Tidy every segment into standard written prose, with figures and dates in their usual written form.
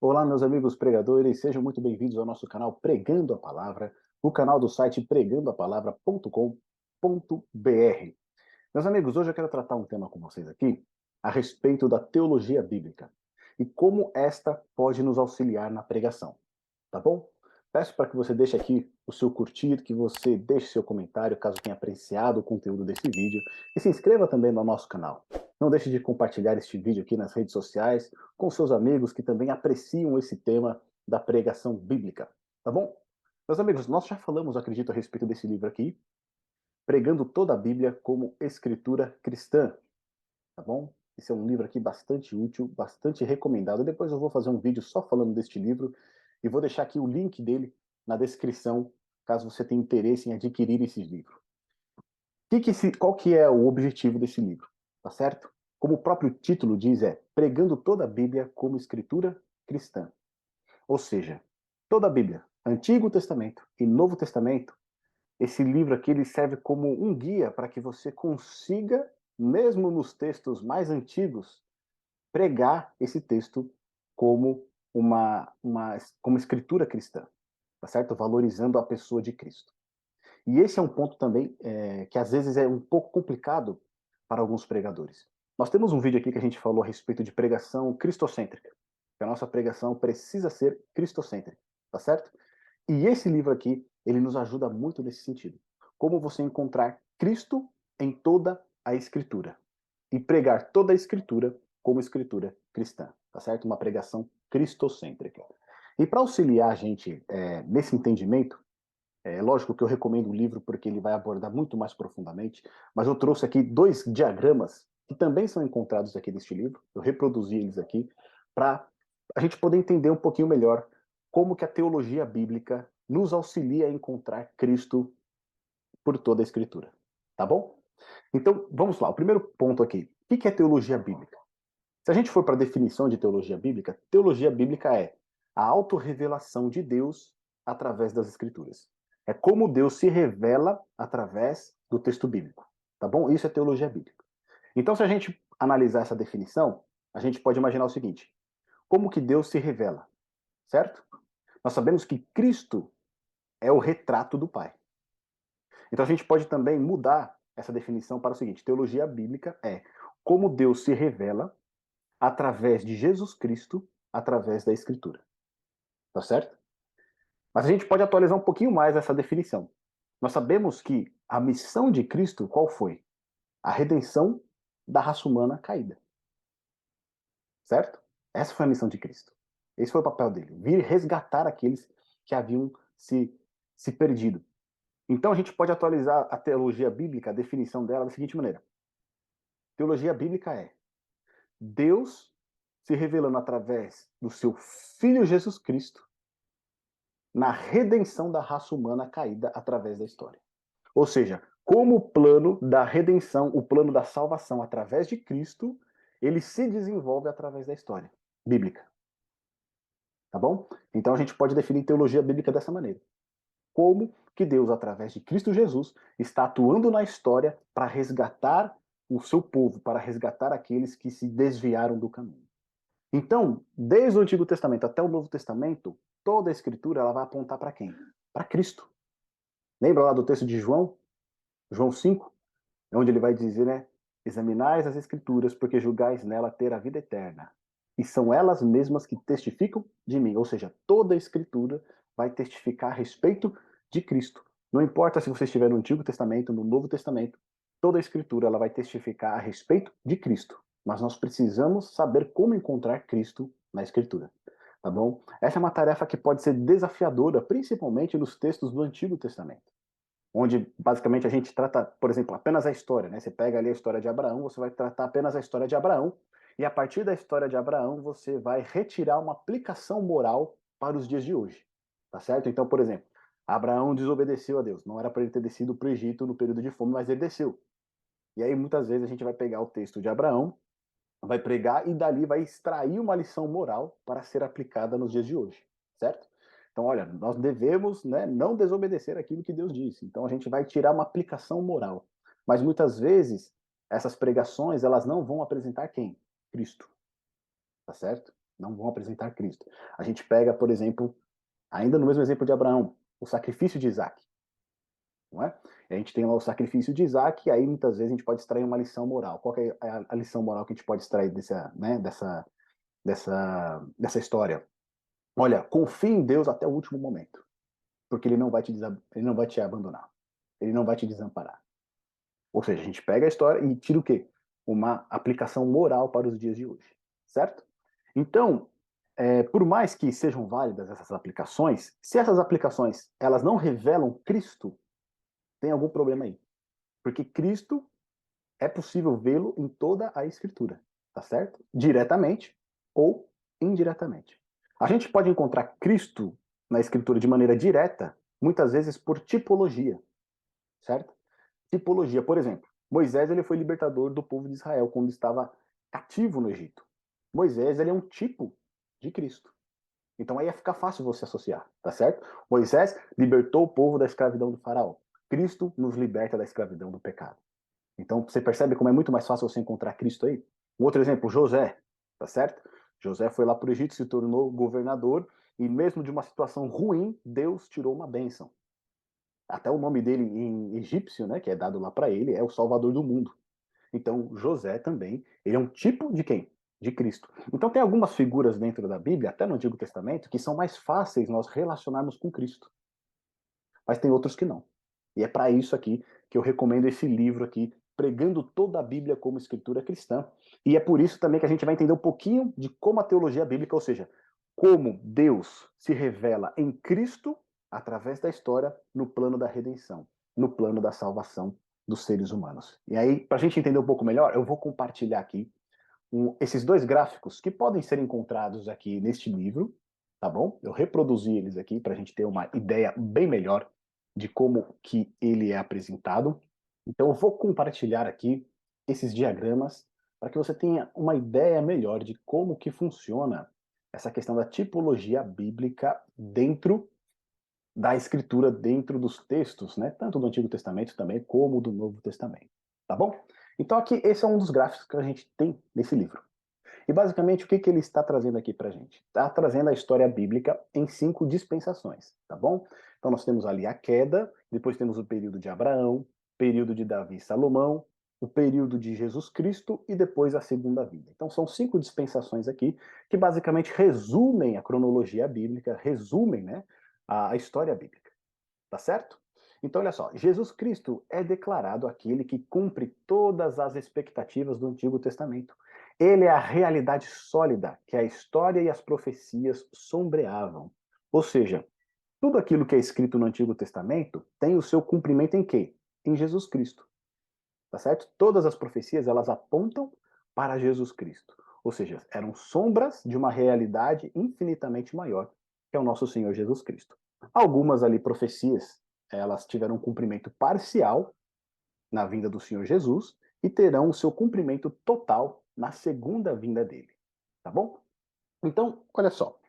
Olá, meus amigos pregadores, sejam muito bem-vindos ao nosso canal Pregando a Palavra, o canal do site pregandoapalavra.com.br. Meus amigos, hoje eu quero tratar um tema com vocês aqui a respeito da teologia bíblica e como esta pode nos auxiliar na pregação, tá bom? Peço para que você deixe aqui o seu curtir, que você deixe seu comentário caso tenha apreciado o conteúdo desse vídeo e se inscreva também no nosso canal. Não deixe de compartilhar este vídeo aqui nas redes sociais com seus amigos que também apreciam esse tema da pregação bíblica, tá bom? Meus amigos, nós já falamos, acredito, a respeito desse livro aqui, Pregando toda a Bíblia como Escritura Cristã, tá bom? Esse é um livro aqui bastante útil, bastante recomendado. Depois eu vou fazer um vídeo só falando deste livro e vou deixar aqui o link dele na descrição, caso você tenha interesse em adquirir esse livro. Qual que é o objetivo desse livro? Tá certo? Como o próprio título diz, é Pregando toda a Bíblia como Escritura Cristã. Ou seja, toda a Bíblia, Antigo Testamento e Novo Testamento, esse livro aqui ele serve como um guia para que você consiga, mesmo nos textos mais antigos, pregar esse texto como como escritura cristã, tá certo? Valorizando a pessoa de Cristo. E esse é um ponto também que às vezes é um pouco complicado para alguns pregadores. Nós temos um vídeo aqui que a gente falou a respeito de pregação cristocêntrica, que a nossa pregação precisa ser cristocêntrica, tá certo? E esse livro aqui, ele nos ajuda muito nesse sentido. Como você encontrar Cristo em toda a Escritura e pregar toda a Escritura como Escritura cristã, tá certo? Uma pregação cristocêntrica. E para auxiliar a gente nesse entendimento, é lógico que eu recomendo o livro porque ele vai abordar muito mais profundamente, mas eu trouxe aqui dois diagramas que também são encontrados aqui neste livro, eu reproduzi eles aqui, para a gente poder entender um pouquinho melhor como que a teologia bíblica nos auxilia a encontrar Cristo por toda a Escritura. Tá bom? Então, vamos lá. O primeiro ponto aqui. O que é teologia bíblica? Se a gente for para a definição de teologia bíblica é a autorrevelação de Deus através das Escrituras. É como Deus se revela através do texto bíblico. Tá bom? Isso é teologia bíblica. Então, se a gente analisar essa definição, a gente pode imaginar o seguinte: como que Deus se revela? Certo? Nós sabemos que Cristo é o retrato do Pai. Então, a gente pode também mudar essa definição para o seguinte: teologia bíblica é como Deus se revela através de Jesus Cristo, através da Escritura. Tá certo? Mas a gente pode atualizar um pouquinho mais essa definição. Nós sabemos que a missão de Cristo qual foi? A redenção da raça humana caída. Certo? Essa foi a missão de Cristo. Esse foi o papel dele. Vir resgatar aqueles que haviam se perdido. Então a gente pode atualizar a teologia bíblica, a definição dela da seguinte maneira. Teologia bíblica é Deus se revelando através do seu Filho Jesus Cristo na redenção da raça humana caída através da história. Ou seja, como o plano da redenção, o plano da salvação através de Cristo, ele se desenvolve através da história bíblica. Tá bom? Então a gente pode definir teologia bíblica dessa maneira. Como que Deus, através de Cristo Jesus, está atuando na história para resgatar o seu povo, para resgatar aqueles que se desviaram do caminho. Então, desde o Antigo Testamento até o Novo Testamento, toda a Escritura ela vai apontar para quem? Para Cristo. Lembra lá do texto de João? João 5, onde ele vai dizer, né? Examinais as Escrituras, porque julgais nela ter a vida eterna. E são elas mesmas que testificam de mim. Ou seja, toda a Escritura vai testificar a respeito de Cristo. Não importa se você estiver no Antigo Testamento, no Novo Testamento, toda a Escritura ela vai testificar a respeito de Cristo. Mas nós precisamos saber como encontrar Cristo na Escritura. Tá bom? Essa é uma tarefa que pode ser desafiadora, principalmente nos textos do Antigo Testamento, onde basicamente a gente trata, por exemplo, apenas a história, né? Você pega ali a história de Abraão, você vai tratar apenas a história de Abraão, e a partir da história de Abraão você vai retirar uma aplicação moral para os dias de hoje, tá certo? Então, por exemplo, Abraão desobedeceu a Deus, não era para ele ter descido para o Egito no período de fome, mas ele desceu. E aí muitas vezes a gente vai pegar o texto de Abraão, vai pregar e dali vai extrair uma lição moral para ser aplicada nos dias de hoje, certo? Então, olha, nós devemos, né, não desobedecer aquilo que Deus disse. Então, a gente vai tirar uma aplicação moral. Mas muitas vezes essas pregações elas não vão apresentar quem? Cristo, tá certo? não vão apresentar Cristo. A gente pega, por exemplo, ainda no mesmo exemplo de Abraão, o sacrifício de Isaac, não é? A gente tem lá o sacrifício de Isaac, e aí muitas vezes a gente pode extrair uma lição moral. Qual que é a lição moral que a gente pode extrair dessa história? Olha, confie em Deus até o último momento, porque ele não vai te abandonar, ele não vai te desamparar. Ou seja, a gente pega a história e tira o quê? Uma aplicação moral para os dias de hoje, certo? Então, por mais que sejam válidas essas aplicações, se essas aplicações elas não revelam Cristo, tem algum problema aí. Porque Cristo é possível vê-lo em toda a Escritura, tá certo? Diretamente ou indiretamente. A gente pode encontrar Cristo na Escritura de maneira direta, muitas vezes por tipologia, certo? Tipologia, por exemplo, Moisés ele foi libertador do povo de Israel quando estava cativo no Egito. Moisés ele é um tipo de Cristo. Então aí ia ficar fácil você associar, tá certo? Moisés libertou o povo da escravidão do faraó. Cristo nos liberta da escravidão do pecado. Então você percebe como é muito mais fácil você encontrar Cristo aí? Um outro exemplo, José, tá certo? José foi lá para o Egito, se tornou governador, e mesmo de uma situação ruim, Deus tirou uma bênção. Até o nome dele em egípcio, né, que é dado lá para ele, é o Salvador do mundo. Então, José também, ele é um tipo de quem? De Cristo. Então, tem algumas figuras dentro da Bíblia, até no Antigo Testamento, que são mais fáceis nós relacionarmos com Cristo. Mas tem outros que não. E é para isso aqui que eu recomendo esse livro aqui, Pregando toda a Bíblia como Escritura Cristã. E é por isso também que a gente vai entender um pouquinho de como a teologia bíblica, ou seja, como Deus se revela em Cristo através da história no plano da redenção, no plano da salvação dos seres humanos. E aí, para a gente entender um pouco melhor, eu vou compartilhar aqui esses dois gráficos que podem ser encontrados aqui neste livro, tá bom? Eu reproduzi eles aqui para a gente ter uma ideia bem melhor de como que ele é apresentado. Então eu vou compartilhar aqui esses diagramas para que você tenha uma ideia melhor de como que funciona essa questão da tipologia bíblica dentro da escritura, dentro dos textos, né? Tanto do Antigo Testamento também como do Novo Testamento, tá bom? Então aqui esse é um dos gráficos que a gente tem nesse livro. E basicamente o que ele está trazendo aqui para a gente? Está trazendo a história bíblica em 5 dispensações, tá bom? Então nós temos ali a queda, depois temos o período de Abraão, período de Davi e Salomão, o período de Jesus Cristo e depois a segunda vinda. Então são 5 dispensações aqui que basicamente resumem a cronologia bíblica, resumem, né, a história bíblica, tá certo? Então olha só, Jesus Cristo é declarado aquele que cumpre todas as expectativas do Antigo Testamento. Ele é a realidade sólida que a história e as profecias sombreavam. Ou seja, tudo aquilo que é escrito no Antigo Testamento tem o seu cumprimento em quê? Em Jesus Cristo. Tá certo? Todas as profecias, elas apontam para Jesus Cristo. Ou seja, eram sombras de uma realidade infinitamente maior, que é o nosso Senhor Jesus Cristo. Algumas ali profecias, elas tiveram um cumprimento parcial na vinda do Senhor Jesus e terão o seu cumprimento total na segunda vinda dele. Tá bom? Então, olha só.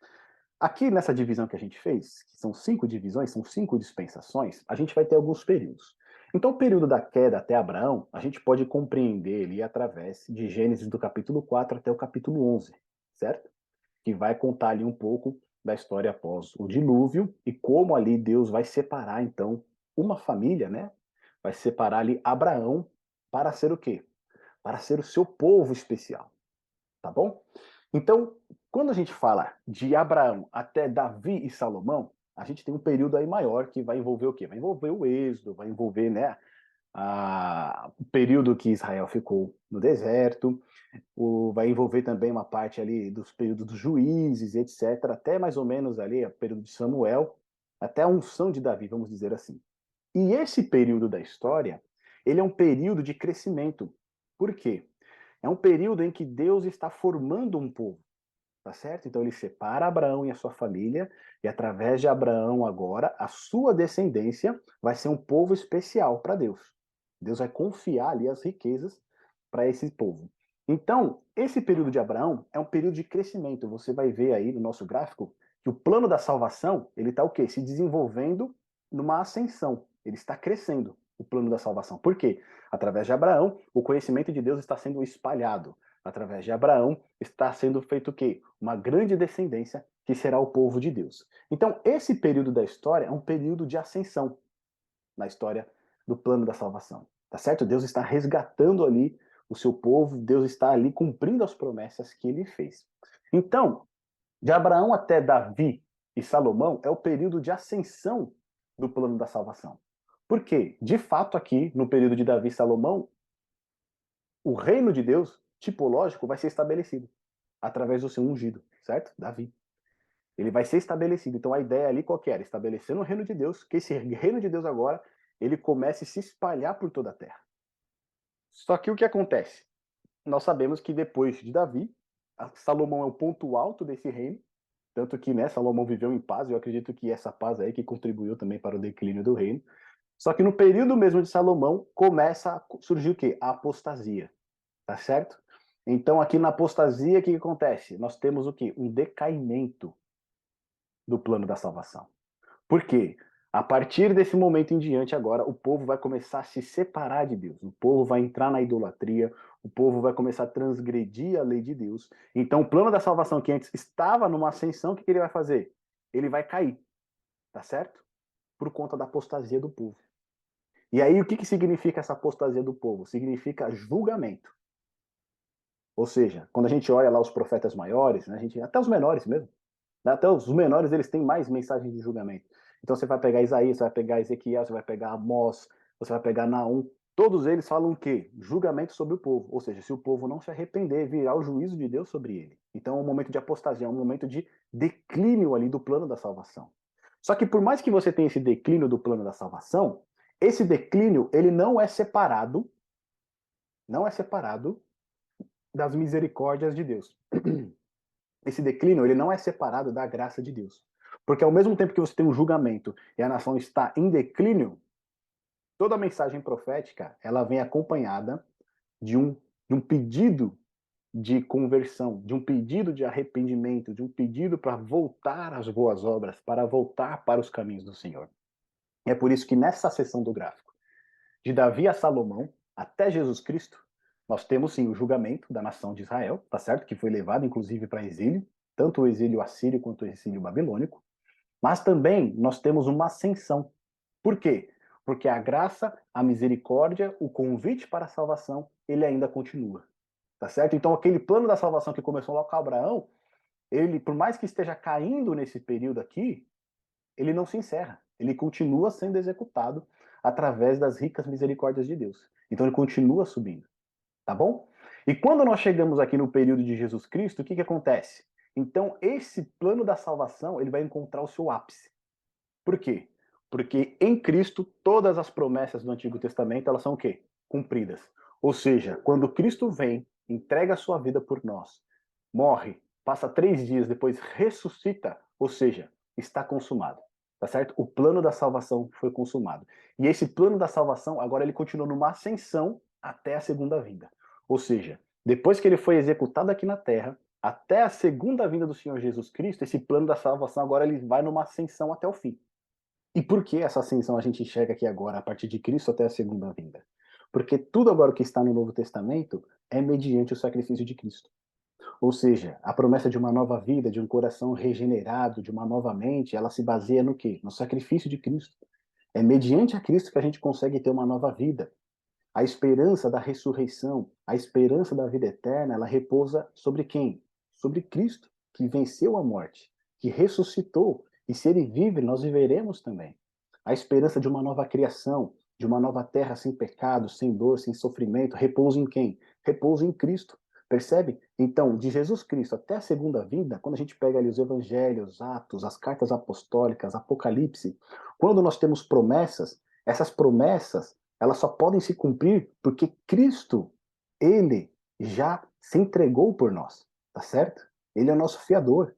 Aqui nessa divisão que a gente fez, que são 5 divisões, são 5 dispensações, a gente vai ter alguns períodos. Então, o período da queda até Abraão, a gente pode compreender ele através de Gênesis do capítulo 4 até o capítulo 11, certo? Que vai contar ali um pouco da história após o dilúvio e como ali Deus vai separar, então, uma família, né? Vai separar ali Abraão para ser o quê? Para ser o seu povo especial, tá bom? Então, quando a gente fala de Abraão até Davi e Salomão, a gente tem um período aí maior que vai envolver o quê? Vai envolver o êxodo, vai envolver, né, o período que Israel ficou no deserto, vai envolver também uma parte ali dos períodos dos juízes, etc., até mais ou menos ali o período de Samuel, até a unção de Davi, vamos dizer assim. E esse período da história, ele é um período de crescimento. Por quê? É um período em que Deus está formando um povo, tá certo? Então ele separa Abraão e a sua família, e através de Abraão agora, a sua descendência vai ser um povo especial para Deus. Deus vai confiar ali as riquezas para esse povo. Então, esse período de Abraão é um período de crescimento. Você vai ver aí no nosso gráfico que o plano da salvação, ele está o quê? Se desenvolvendo numa ascensão. Ele está crescendo, o plano da salvação. Por quê? Através de Abraão, o conhecimento de Deus está sendo espalhado. através de Abraão, está sendo feito o quê? Uma grande descendência que será o povo de Deus. Então, esse período da história é um período de ascensão na história do plano da salvação. Tá certo? Deus está resgatando ali o seu povo, Deus está ali cumprindo as promessas que ele fez. Então, de Abraão até Davi e Salomão é o período de ascensão do plano da salvação. Por quê? De fato, aqui, no período de Davi e Salomão, o reino de Deus, tipológico, vai ser estabelecido através do seu ungido, certo? Davi. Ele vai ser estabelecido. Então a ideia ali qual que era? Estabelecendo o reino de Deus, que esse reino de Deus agora, ele comece a se espalhar por toda a terra. Só que o que acontece? Nós sabemos que depois de Davi, Salomão é o ponto alto desse reino, tanto que, né, Salomão viveu em paz, e eu acredito que essa paz aí que contribuiu também para o declínio do reino. Só que no período mesmo de Salomão, começa a surgir o quê? A apostasia, tá certo? Então aqui na apostasia, o que acontece? Nós temos o quê? Um decaimento do plano da salvação. Por quê? A partir desse momento em diante, agora, o povo vai começar a se separar de Deus. O povo vai entrar na idolatria, o povo vai começar a transgredir a lei de Deus. Então, o plano da salvação que antes estava numa ascensão, o que ele vai fazer? Ele vai cair, tá certo? Por conta da apostasia do povo. E aí, o que, que significa essa apostasia do povo? Significa julgamento. Ou seja, quando a gente olha lá os profetas maiores, né, até os menores mesmo, né, até os menores eles têm mais mensagens de julgamento. Então você vai pegar Isaías, você vai pegar Ezequiel, você vai pegar Amós, você vai pegar Naum, todos eles falam o quê? Julgamento sobre o povo. Ou seja, se o povo não se arrepender, virá o juízo de Deus sobre ele. Então é um momento de apostasia, é um momento de declínio ali do plano da salvação. Só que por mais que você tenha esse declínio do plano da salvação, esse declínio ele não é separado das misericórdias de Deus. Esse declínio ele não é separado da graça de Deus. Porque ao mesmo tempo que você tem um julgamento e a nação está em declínio, toda mensagem profética ela vem acompanhada de um, de um pedido de conversão, de um pedido de arrependimento, de um pedido para voltar às boas obras, para voltar para os caminhos do Senhor. É por isso que nessa seção do gráfico, de Davi a Salomão, até Jesus Cristo, nós temos sim o julgamento da nação de Israel, tá certo? Que foi levado inclusive para exílio, tanto o exílio assírio quanto o exílio babilônico. Mas também nós temos uma ascensão. Por quê? Porque a graça, a misericórdia, o convite para a salvação, ele ainda continua. Tá certo? Então aquele plano da salvação que começou lá com Abraão, ele, por mais que esteja caindo nesse período aqui, ele não se encerra. Ele continua sendo executado através das ricas misericórdias de Deus. Então ele continua subindo, tá bom? E quando nós chegamos aqui no período de Jesus Cristo, o que acontece? Então esse plano da salvação, ele vai encontrar o seu ápice. Por quê? Porque em Cristo todas as promessas do Antigo Testamento, elas são o quê? Cumpridas. Ou seja, quando Cristo vem, entrega a sua vida por nós, morre, passa 3 dias, depois ressuscita, ou seja, está consumado. Tá certo? O plano da salvação foi consumado. E esse plano da salvação, agora ele continua numa ascensão até a segunda vinda. Ou seja, depois que ele foi executado aqui na terra, até a segunda vinda do Senhor Jesus Cristo, esse plano da salvação agora ele vai numa ascensão até o fim. E por que essa ascensão a gente enxerga aqui agora, a partir de Cristo até a segunda vinda? Porque tudo agora que está no Novo Testamento é mediante o sacrifício de Cristo. Ou seja, a promessa de uma nova vida, de um coração regenerado, de uma nova mente, ela se baseia no quê? No sacrifício de Cristo. É mediante a Cristo que a gente consegue ter uma nova vida. A esperança da ressurreição, a esperança da vida eterna, ela repousa sobre quem? Sobre Cristo, que venceu a morte, que ressuscitou, e se ele vive, nós viveremos também. A esperança de uma nova criação, de uma nova terra sem pecado, sem dor, sem sofrimento, repousa em quem? Repousa em Cristo. Percebe? Então, de Jesus Cristo até a segunda vinda, quando a gente pega ali os evangelhos, Atos, as cartas apostólicas, Apocalipse, quando nós temos promessas, essas promessas elas só podem se cumprir porque Cristo, ele já se entregou por nós, tá certo? Ele é o nosso fiador.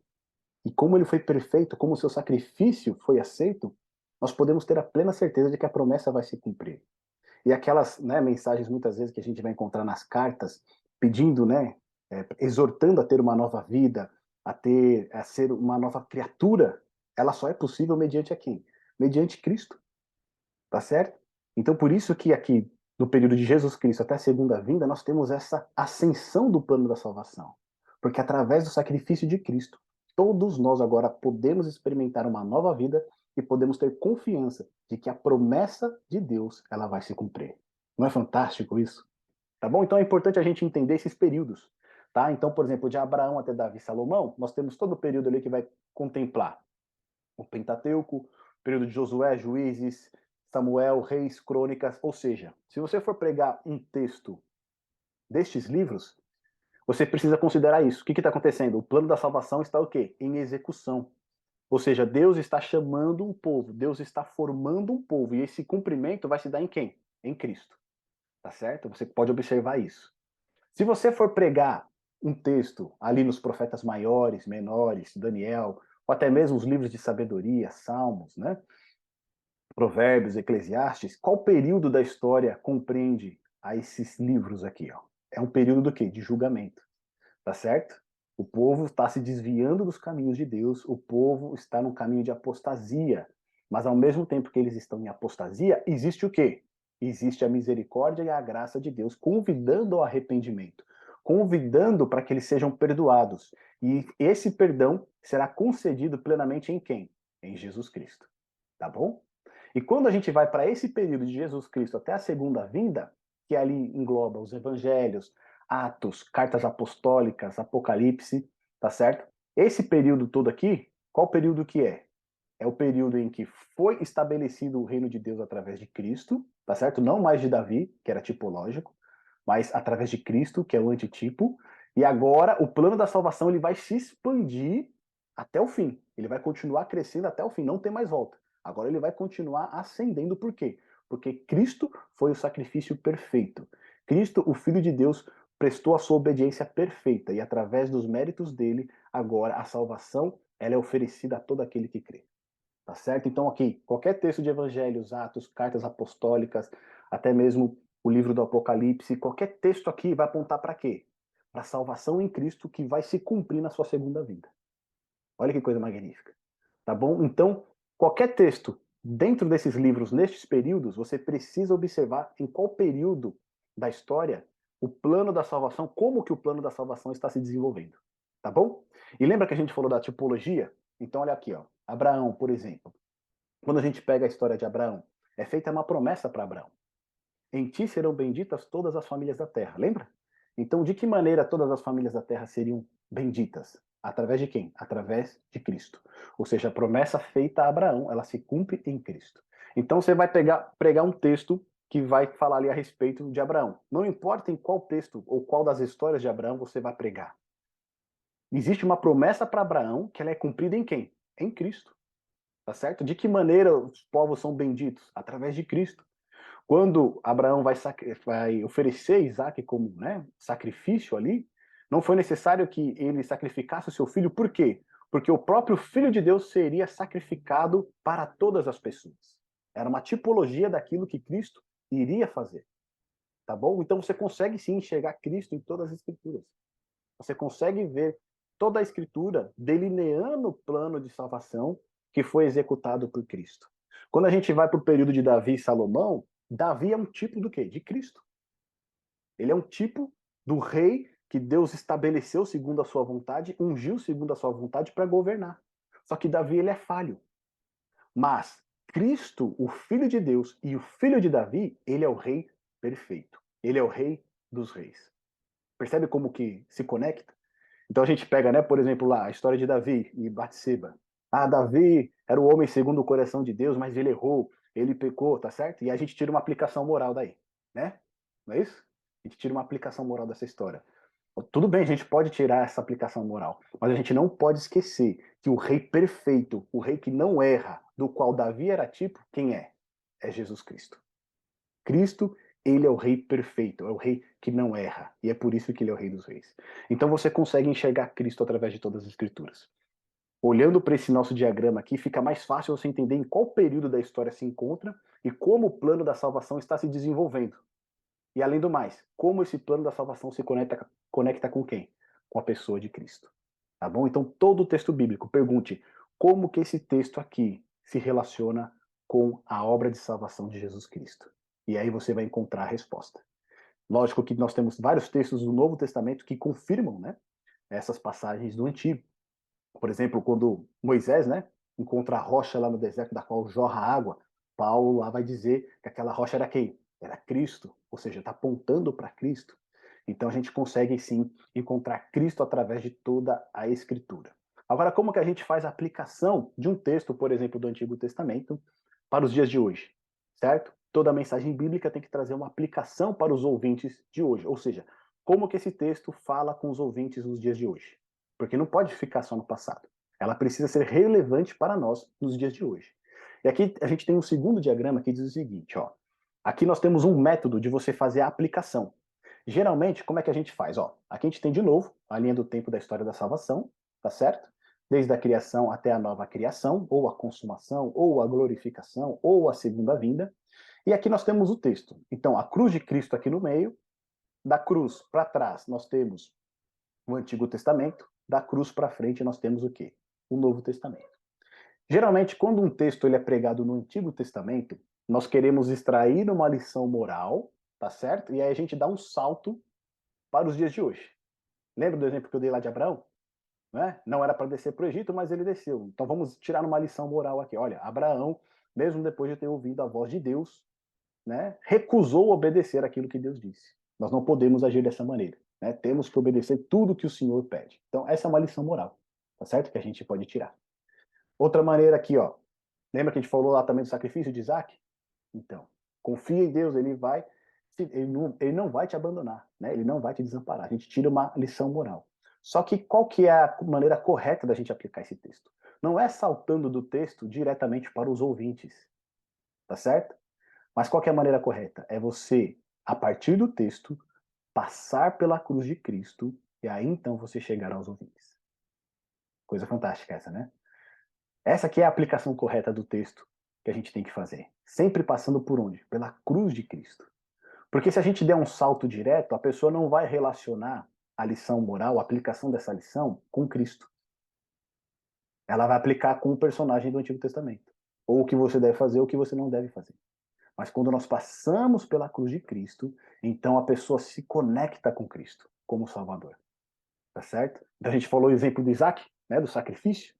E como ele foi perfeito, como o seu sacrifício foi aceito, nós podemos ter a plena certeza de que a promessa vai se cumprir. E aquelas, né, mensagens muitas vezes que a gente vai encontrar nas cartas, pedindo, né, exortando a ter uma nova vida, a ser uma nova criatura, ela só é possível mediante a quem? Mediante Cristo, tá certo? Então por isso que aqui do período de Jesus Cristo até a segunda vinda, nós temos essa ascensão do plano da salvação. Porque através do sacrifício de Cristo, todos nós agora podemos experimentar uma nova vida e podemos ter confiança de que a promessa de Deus, ela vai se cumprir. Não é fantástico isso? Tá bom? Então é importante a gente entender esses períodos, tá? Então, por exemplo, de Abraão até Davi e Salomão, nós temos todo o período ali que vai contemplar o Pentateuco, o período de Josué, Juízes, Samuel, Reis, Crônicas, ou seja, se você for pregar um texto destes livros, você precisa considerar isso. O que está acontecendo? O plano da salvação está o quê? Em execução. Ou seja, Deus está chamando um povo, Deus está formando um povo, e esse cumprimento vai se dar em quem? Em Cristo. Tá certo? Você pode observar isso. Se você for pregar um texto ali nos profetas maiores, menores, Daniel, ou até mesmo os livros de sabedoria, Salmos, né? Provérbios, Eclesiastes, qual período da história compreende a esses livros aqui? Ó? É um período do quê? De julgamento, tá certo? O povo está se desviando dos caminhos de Deus, o povo está num caminho de apostasia, mas ao mesmo tempo que eles estão em apostasia, existe o quê? Existe a misericórdia e a graça de Deus, convidando ao arrependimento, convidando para que eles sejam perdoados. E esse perdão será concedido plenamente em quem? Em Jesus Cristo. Tá bom? E quando a gente vai para esse período de Jesus Cristo até a segunda vinda, que ali engloba os evangelhos, Atos, cartas apostólicas, Apocalipse, tá certo? Esse período todo aqui, qual período que é? É o período em que foi estabelecido o reino de Deus através de Cristo, tá certo? Não mais de Davi, que era tipológico, mas através de Cristo, que é o antitipo. E agora o plano da salvação ele vai se expandir até o fim. Ele vai continuar crescendo até o fim, não tem mais volta. Agora ele vai continuar ascendendo, por quê? Porque Cristo foi o sacrifício perfeito. Cristo, o Filho de Deus, prestou a sua obediência perfeita e através dos méritos dele, agora a salvação ela é oferecida a todo aquele que crê. Tá certo? Então, ok, qualquer texto de evangelhos, atos, cartas apostólicas, até mesmo o livro do Apocalipse, qualquer texto aqui vai apontar para quê? Para a salvação em Cristo que vai se cumprir na sua segunda vinda. Olha que coisa magnífica. Tá bom? Então, qualquer texto dentro desses livros, nestes períodos, você precisa observar em qual período da história o plano da salvação, como que o plano da salvação está se desenvolvendo. Tá bom? E lembra que a gente falou da tipologia? Então, olha aqui, ó. Abraão, por exemplo. Quando a gente pega a história de Abraão, é feita uma promessa para Abraão. Em ti serão benditas todas as famílias da terra. Lembra? Então, de que maneira todas as famílias da terra seriam benditas? Através de quem? Através de Cristo. Ou seja, a promessa feita a Abraão, ela se cumpre em Cristo. Então, você vai pregar um texto que vai falar ali a respeito de Abraão. Não importa em qual texto ou qual das histórias de Abraão você vai pregar. Existe uma promessa para Abraão que ela é cumprida em quem? Em Cristo. Tá certo? De que maneira os povos são benditos? Através de Cristo. Quando Abraão vai oferecer Isaac como, né, sacrifício ali, não foi necessário que ele sacrificasse o seu filho, por quê? Porque o próprio Filho de Deus seria sacrificado para todas as pessoas. Era uma tipologia daquilo que Cristo iria fazer. Tá bom? Então você consegue sim enxergar Cristo em todas as Escrituras. Você consegue ver toda a Escritura delineando o plano de salvação que foi executado por Cristo. Quando a gente vai para o período de Davi e Salomão, Davi é um tipo do quê? De Cristo. Ele é um tipo do rei que Deus estabeleceu segundo a sua vontade, ungiu segundo a sua vontade para governar. Só que Davi ele é falho. Mas Cristo, o Filho de Deus e o Filho de Davi, ele é o rei perfeito. Ele é o rei dos reis. Percebe como que se conecta? Então a gente pega, né, por exemplo, lá a história de Davi e Batseba. Ah, Davi era o homem segundo o coração de Deus, mas ele errou, ele pecou, tá certo? E a gente tira uma aplicação moral daí, né? Não é isso? A gente tira uma aplicação moral dessa história. Tudo bem, a gente pode tirar essa aplicação moral, mas a gente não pode esquecer que o rei perfeito, o rei que não erra, do qual Davi era tipo, quem é? É Jesus Cristo. Cristo, ele é o rei perfeito, é o rei que não erra, e é por isso que ele é o rei dos reis. Então você consegue enxergar Cristo através de todas as escrituras. Olhando para esse nosso diagrama aqui, fica mais fácil você entender em qual período da história se encontra e como o plano da salvação está se desenvolvendo. E além do mais, como esse plano da salvação se conecta com quem? Com a pessoa de Cristo. Tá bom? Então, todo o texto bíblico, pergunte como que esse texto aqui se relaciona com a obra de salvação de Jesus Cristo. E aí você vai encontrar a resposta. Lógico que nós temos vários textos do Novo Testamento que confirmam, né, essas passagens do Antigo. Por exemplo, quando Moisés, né, encontra a rocha lá no deserto da qual jorra água, Paulo lá vai dizer que aquela rocha era quem? Era Cristo, ou seja, está apontando para Cristo. Então a gente consegue sim encontrar Cristo através de toda a Escritura. Agora, como que a gente faz a aplicação de um texto, por exemplo, do Antigo Testamento, para os dias de hoje? Certo? Toda mensagem bíblica tem que trazer uma aplicação para os ouvintes de hoje, ou seja, como que esse texto fala com os ouvintes nos dias de hoje? Porque não pode ficar só no passado. Ela precisa ser relevante para nós nos dias de hoje. E aqui a gente tem um segundo diagrama que diz o seguinte, ó. Aqui nós temos um método de você fazer a aplicação. Geralmente, como é que a gente faz? Ó, aqui a gente tem de novo a linha do tempo da história da salvação, tá certo? Desde a criação até a nova criação, ou a consumação, ou a glorificação, ou a segunda vinda. E aqui nós temos o texto. Então, a cruz de Cristo aqui no meio, da cruz para trás nós temos o Antigo Testamento, da cruz para frente nós temos o quê? O Novo Testamento. Geralmente, quando um texto ele é pregado no Antigo Testamento, nós queremos extrair uma lição moral, tá certo? E aí a gente dá um salto para os dias de hoje. Lembra do exemplo que eu dei lá de Abraão? Né? Não era para descer para o Egito, mas ele desceu. Então vamos tirar uma lição moral aqui. Olha, Abraão, mesmo depois de ter ouvido a voz de Deus, né, recusou obedecer aquilo que Deus disse. Nós não podemos agir dessa maneira. Né? Temos que obedecer tudo que o Senhor pede. Então, essa é uma lição moral, tá certo? Que a gente pode tirar. Outra maneira aqui, ó. Lembra que a gente falou lá também do sacrifício de Isaac? Então, confia em Deus, ele não vai te abandonar, né? Ele não vai te desamparar. A gente tira uma lição moral. Só que qual que é a maneira correta da gente aplicar esse texto? Não é saltando do texto diretamente para os ouvintes, tá certo? Mas qual que é a maneira correta? É você, a partir do texto, passar pela cruz de Cristo e aí então você chegar aos ouvintes. Coisa fantástica essa, né? Essa aqui é a aplicação correta do texto que a gente tem que fazer. Sempre passando por onde? Pela cruz de Cristo. Porque se a gente der um salto direto, a pessoa não vai relacionar a lição moral, a aplicação dessa lição, com Cristo. Ela vai aplicar com o personagem do Antigo Testamento. Ou o que você deve fazer, ou o que você não deve fazer. Mas quando nós passamos pela cruz de Cristo, então a pessoa se conecta com Cristo como Salvador. Tá certo? Então a gente falou o exemplo do Isaac, né, do sacrifício.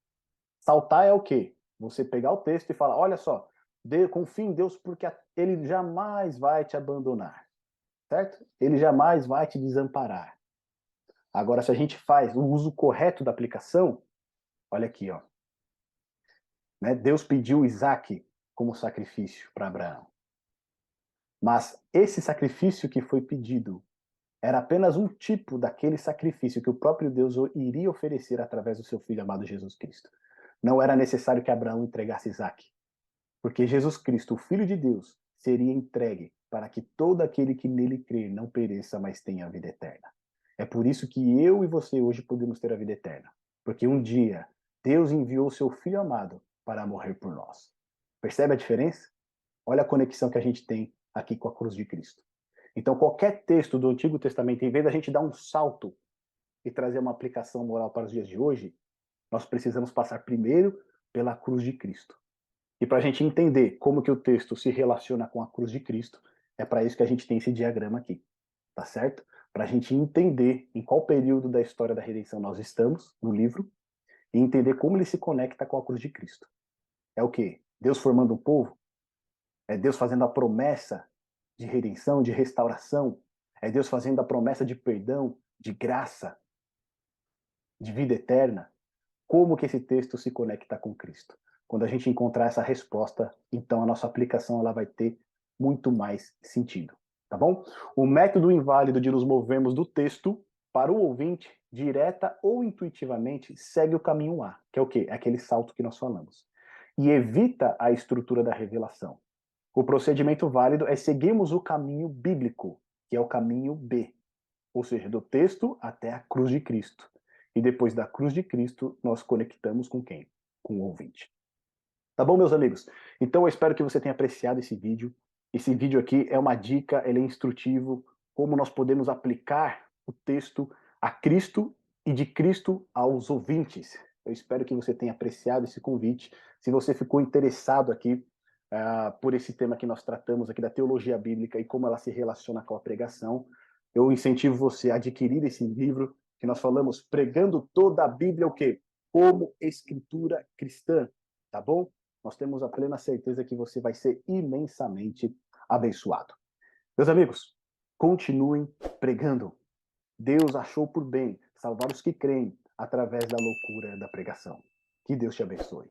Saltar é o quê? Você pegar o texto e falar, olha só, confie em Deus porque ele jamais vai te abandonar. Certo? Ele jamais vai te desamparar. Agora, se a gente faz o uso correto da aplicação, olha aqui, ó. Né? Deus pediu Isaac como sacrifício para Abraão. Mas esse sacrifício que foi pedido era apenas um tipo daquele sacrifício que o próprio Deus iria oferecer através do seu filho amado Jesus Cristo. Não era necessário que Abraão entregasse Isaac, porque Jesus Cristo, o Filho de Deus, seria entregue para que todo aquele que nele crer não pereça, mas tenha a vida eterna. É por isso que eu e você hoje podemos ter a vida eterna, porque um dia Deus enviou o seu Filho amado para morrer por nós. Percebe a diferença? Olha a conexão que a gente tem aqui com a cruz de Cristo. Então, qualquer texto do Antigo Testamento, em vez da gente dar um salto e trazer uma aplicação moral para os dias de hoje, nós precisamos passar primeiro pela cruz de Cristo. E para a gente entender como que o texto se relaciona com a cruz de Cristo, é para isso que a gente tem esse diagrama aqui, tá certo? Para a gente entender em qual período da história da redenção nós estamos no livro e entender como ele se conecta com a cruz de Cristo. É o quê? Deus formando um povo? É Deus fazendo a promessa de redenção, de restauração? É Deus fazendo a promessa de perdão, de graça, de vida eterna? Como que esse texto se conecta com Cristo? Quando a gente encontrar essa resposta, então a nossa aplicação ela vai ter muito mais sentido, tá bom? O método inválido de nos movermos do texto para o ouvinte, direta ou intuitivamente, segue o caminho A, que é o quê? É aquele salto que nós falamos. E evita a estrutura da revelação. O procedimento válido é seguirmos o caminho bíblico, que é o caminho B, ou seja, do texto até a cruz de Cristo. E depois da cruz de Cristo, nós conectamos com quem? Com o ouvinte. Tá bom, meus amigos? Então eu espero que você tenha apreciado esse vídeo. Esse vídeo aqui é uma dica, ele é instrutivo, como nós podemos aplicar o texto a Cristo e de Cristo aos ouvintes. Eu espero que você tenha apreciado esse convite. Se você ficou interessado aqui por esse tema que nós tratamos aqui da teologia bíblica e como ela se relaciona com a pregação. Eu incentivo você a adquirir esse livro que nós falamos, Pregando toda a Bíblia, o quê? Como escritura cristã, tá bom? Nós temos a plena certeza que você vai ser imensamente abençoado. Meus amigos, continuem pregando. Deus achou por bem salvar os que creem através da loucura da pregação. Que Deus te abençoe.